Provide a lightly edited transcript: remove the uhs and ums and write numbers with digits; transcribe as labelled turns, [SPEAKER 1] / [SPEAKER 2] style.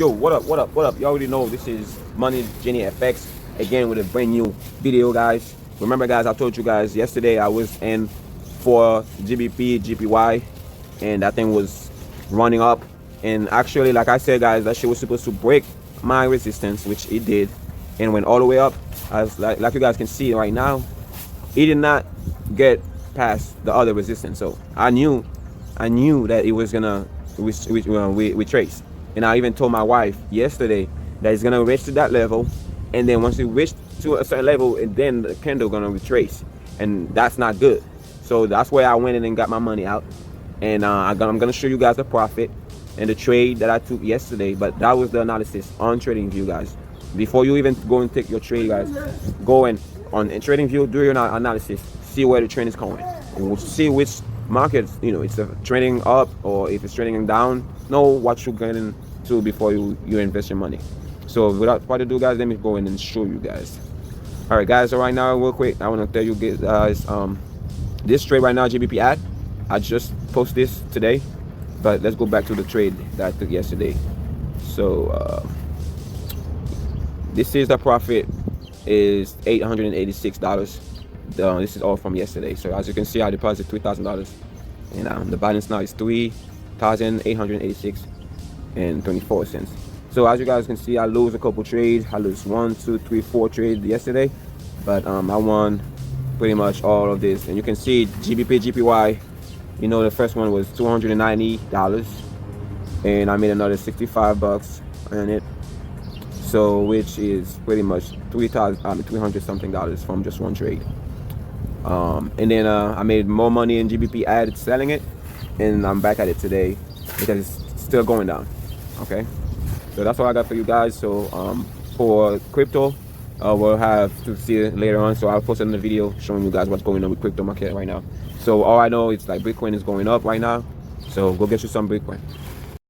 [SPEAKER 1] Yo, what up, what up, what up? You already know this is Money Jenny FX again with a brand new video, guys. Remember, guys, I told you guys yesterday I was in for GBP, GPY, and that thing was running up. And actually, like I said, guys, that shit was supposed to break my resistance, which it did, and went all the way up. As like you guys can see right now, it did not get past the other resistance. So I knew that it was gonna retrace. And I even told my wife yesterday that it's gonna reach to that level, and then once it reached to a certain level, and then the candle gonna retrace, and that's not good. So that's where I went in and got my money out, and I'm gonna show you guys the profit and the trade that I took yesterday. But that was the analysis on TradingView, guys. Before you even go and take your trade, guys, go in on TradingView, do your analysis, see where the trend is going, and we'll see which markets, you know, it's trending up or if it's trending down. Know what you're getting to before you invest your money. So without further ado, guys, let me go in and show you guys. All right, guys, so right now, real quick, I want to tell you guys this trade right now, GBP ad, I just posted this today, but let's go back to the trade that I took yesterday. So this is the profit is $886. This is all from yesterday. So as you can see, I deposited $3,000, and the balance now is $3,886.24. So as you guys can see, I lose a couple trades. I lose 1, 2, 3, 4 trades yesterday, but I won pretty much all of this. And you can see GBP, GPY, you know, the first one was $290, and I made another 65 bucks on it. So which is pretty much 300 something dollars from just one trade. And then I made more money in GBP ad selling it, and I'm back at it today because it's still going down. Okay, so that's all I got for you guys. So for crypto, we'll have to see it later on. So I'll post another video showing you guys what's going on with crypto market right now. So all I know is like Bitcoin is going up right now, so go get you some Bitcoin.